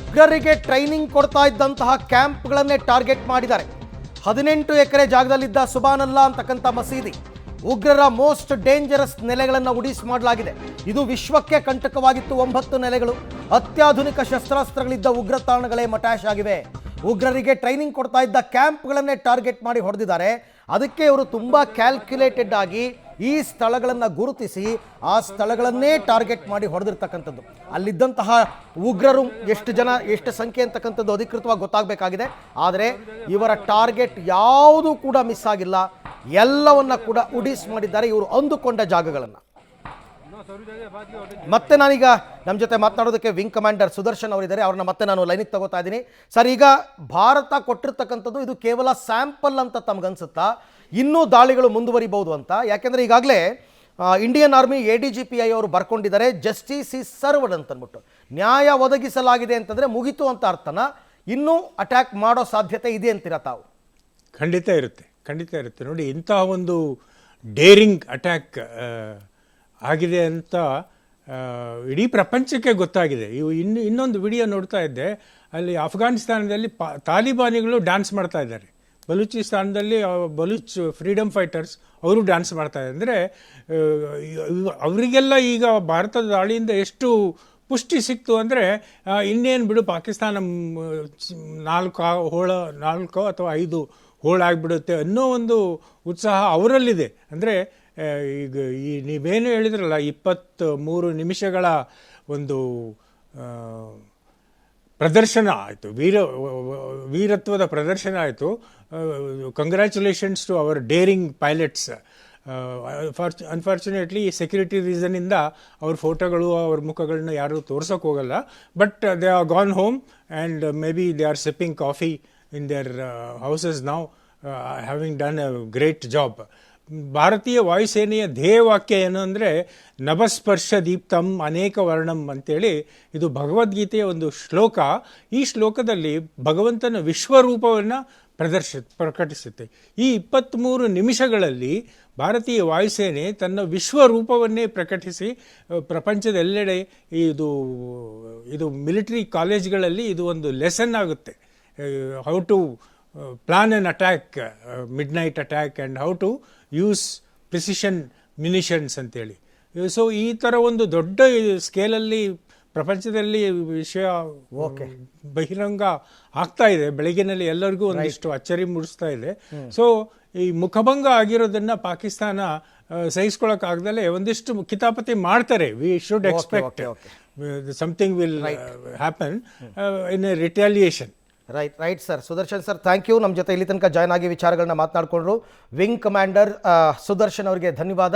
ಉಗ್ರರಿಗೆ ಟ್ರೈನಿಂಗ್ ಕೊಡ್ತಾ ಇದ್ದಂತಹ ಕ್ಯಾಂಪ್ಗಳನ್ನೇ ಟಾರ್ಗೆಟ್ ಮಾಡಿದ್ದಾರೆ. 18 ಎಕರೆ ಜಾಗದಲ್ಲಿದ್ದ ಸುಬಾನಲ್ಲಾ ಅಂತಕ್ಕಂಥ ಮಸೀದಿ ಉಗ್ರರ ಮೋಸ್ಟ್ ಡೇಂಜರಸ್ ನೆಲೆಗಳನ್ನು ಉಡಿಸ್ ಮಾಡಲಾಗಿದೆ. ಇದು ವಿಶ್ವಕ್ಕೆ ಕಂಟಕವಾಗಿತ್ತು. 9 ನೆಲೆಗಳು ಅತ್ಯಾಧುನಿಕ ಶಸ್ತ್ರಾಸ್ತ್ರಗಳಿದ್ದ ಉಗ್ರ ತಾಣಗಳೇ ಮಟಾಶ್ ಆಗಿವೆ. ಉಗ್ರರಿಗೆ ಟ್ರೈನಿಂಗ್ ಕೊಡ್ತಾ ಇದ್ದ ಕ್ಯಾಂಪ್ಗಳನ್ನೇ ಟಾರ್ಗೆಟ್ ಮಾಡಿ ಹೊಡೆದಿದ್ದಾರೆ. ಅದಕ್ಕೆ ಇವರು ತುಂಬ ಕ್ಯಾಲ್ಕ್ಯುಲೇಟೆಡ್ ಆಗಿ ಈ ಸ್ಥಳಗಳನ್ನು ಗುರುತಿಸಿ ಆ ಸ್ಥಳಗಳನ್ನೇ ಟಾರ್ಗೆಟ್ ಮಾಡಿ ಹೊಡೆದಿರ್ತಕ್ಕಂಥದ್ದು. ಅಲ್ಲಿದ್ದಂತಹ ಉಗ್ರರು ಎಷ್ಟು ಸಂಖ್ಯೆ ಅಂತಕ್ಕಂಥದ್ದು ಅಧಿಕೃತವಾಗಿ ಗೊತ್ತಾಗಬೇಕಾಗಿದೆ. ಆದರೆ ಇವರ ಟಾರ್ಗೆಟ್ ಯಾವುದೂ ಕೂಡ ಮಿಸ್ ಆಗಿಲ್ಲ. ಎಲ್ಲವನ್ನ ಕೂಡ ಉಡಿಸ್ ಮಾಡಿದ್ದಾರೆ ಇವರು ಅಂದುಕೊಂಡ ಜಾಗಗಳನ್ನು. ಮತ್ತೆ ನಾನೀಗ ನಮ್ಮ ಜೊತೆ ಮಾತನಾಡೋದಕ್ಕೆ ವಿಂಗ್ ಕಮಾಂಡರ್ ಸುದರ್ಶನ್ ಅವರಿದ್ದಾರೆ. ಅವ್ರನ್ನ ಮತ್ತೆ ನಾನು ಲೈನಿಗೆ ತಗೋತಾ ಇದ್ದೀನಿ. ಸರ್, ಈಗ ಭಾರತ ಕೊಟ್ಟಿರ್ತಕ್ಕಂಥದ್ದು ಇದು ಕೇವಲ ಸ್ಯಾಂಪಲ್ ಅಂತ ತಮಗನ್ಸುತ್ತಾ? ಇನ್ನೂ ದಾಳಿಗಳು ಮುಂದುವರಿಬಹುದು ಅಂತ? ಯಾಕೆಂದರೆ ಈಗಾಗಲೇ ಇಂಡಿಯನ್ ಆರ್ಮಿ ADGPI ಅವರು ಬರ್ಕೊಂಡಿದ್ದಾರೆ, ಜಸ್ಟಿಸ್ ಈಸ್ ಸರ್ವ್ಡ್ ಅಂತಂದ್ಬಿಟ್ಟು. ನ್ಯಾಯ ಒದಗಿಸಲಾಗಿದೆ ಅಂತಂದರೆ ಮುಗಿತು ಅಂತ ಅರ್ಥನ? ಇನ್ನೂ ಅಟ್ಯಾಕ್ ಮಾಡೋ ಸಾಧ್ಯತೆ ಇದೆ ಅಂತೀರಾ ತಾವು? ಖಂಡಿತ ಇರುತ್ತೆ. ನೋಡಿ, ಇಂತಹ ಒಂದು ಡೇರಿಂಗ್ ಅಟ್ಯಾಕ್ ಆಗಿದೆ ಅಂತ ಇಡೀ ಪ್ರಪಂಚಕ್ಕೆ ಗೊತ್ತಾಗಿದೆ. ಇನ್ನೊಂದು ವಿಡಿಯೋ ನೋಡ್ತಾ ಇದ್ದೆ, ಅಲ್ಲಿ ಅಫ್ಘಾನಿಸ್ತಾನದಲ್ಲಿ ತಾಲಿಬಾನಿಗಳು ಡ್ಯಾನ್ಸ್ ಮಾಡ್ತಾ ಇದ್ದಾರೆ. ಬಲೂಚಿಸ್ತಾನದಲ್ಲಿ ಬಲೂಚ್ ಫ್ರೀಡಮ್ ಫೈಟರ್ಸ್ ಅವರು ಡ್ಯಾನ್ಸ್ ಮಾಡ್ತಾ ಇದ್ದಾರೆ. ಅಂದರೆ ಅವರಿಗೆಲ್ಲ ಈಗ ಭಾರತದ ದಾಳಿಯಿಂದ ಎಷ್ಟು ಪುಷ್ಟಿ ಸಿಕ್ತು ಅಂದರೆ, ಇನ್ನೇನು ಬಿಡು, ಪಾಕಿಸ್ತಾನ 4 ಅಥವಾ 5 ಹೋಳಾಗ್ಬಿಡುತ್ತೆ ಅನ್ನೋ ಒಂದು ಉತ್ಸಾಹ ಅವರಲ್ಲಿದೆ. ಅಂದರೆ ಈಗ ನೀವೇನು ಹೇಳಿದ್ರಲ್ಲ, 23 ನಿಮಿಷಗಳ ಒಂದು ಪ್ರದರ್ಶನ ಆಯಿತು, ವೀರತ್ವದ ಪ್ರದರ್ಶನ ಆಯಿತು. Congratulations to our daring pilots. Unfortunately security ರೀಸನಿಂದ ಅವ್ರ ಫೋಟೋಗಳು, ಅವ್ರ ಮುಖಗಳನ್ನ ಯಾರೂ ತೋರ್ಸೋಕೆ ಹೋಗಲ್ಲ. But they are gone home and maybe they are sipping coffee in their houses now, having done a great job. ಭಾರತೀಯ ವಾಯುಸೇನೆಯ ಧ್ಯೇಯವಾಕ್ಯ ಏನು ಅಂದರೆ, ನಭಸ್ಪರ್ಶ ದೀಪ್ತಂ ಅನೇಕ ವರ್ಣಂ ಅಂತೇಳಿ. ಇದು ಭಗವದ್ಗೀತೆಯ ಒಂದು ಶ್ಲೋಕ. ಈ ಶ್ಲೋಕದಲ್ಲಿ ಭಗವಂತನ ವಿಶ್ವರೂಪವನ್ನು ಪ್ರಕಟಿಸುತ್ತೆ. ಈ 23 ನಿಮಿಷಗಳಲ್ಲಿ ಭಾರತೀಯ ವಾಯುಸೇನೆ ತನ್ನ ವಿಶ್ವರೂಪವನ್ನೇ ಪ್ರಕಟಿಸಿ ಪ್ರಪಂಚದೆಲ್ಲೆಡೆ ಇದು ಮಿಲಿಟರಿ ಕಾಲೇಜ್ಗಳಲ್ಲಿ ಇದು ಒಂದು ಲೆಸನ್ ಆಗುತ್ತೆ. How to plan an attack, midnight attack, and how to use precision munitions ಅಂತೇಳಿ. ಸೊ ಈ ಥರ ಒಂದು ದೊಡ್ಡ ಸ್ಕೇಲಲ್ಲಿ ಪ್ರಪಂಚದಲ್ಲಿ ವಿಷಯ ಬಹಿರಂಗ ಆಗ್ತಾ ಇದೆ. ಬೆಳಗ್ಗಿನಲ್ಲಿ ಎಲ್ಲರಿಗೂ ಒಂದಿಷ್ಟು ಅಚ್ಚರಿ ಮೂಡಿಸ್ತಾ ಇದೆ. ಸೊ ಈ ಮುಖಭಂಗ ಆಗಿರೋದನ್ನ ಪಾಕಿಸ್ತಾನ ಸಹಿಸ್ಕೊಳ್ಳೋಕ್ಕಾಗ್ದಲೇ ಒಂದಿಷ್ಟು ಕಿತಾಪತಿ ಮಾಡ್ತಾರೆ. We should expect something will happen in a retaliation. Right sir. Sudarshan sir, thank you. ನಮ್ಮ ಜೊತೆ ಇಲ್ಲಿ ತನಕ ಜಾಯ್ನ್ ಆಗಿ ವಿಚಾರಗಳನ್ನ ಮಾತನಾಡಿಕೊಂಡ್ರು ವಿಂಗ್ ಕಮಾಂಡರ್ ಸುದರ್ಶನ್ ಅವರಿಗೆ ಧನ್ಯವಾದ.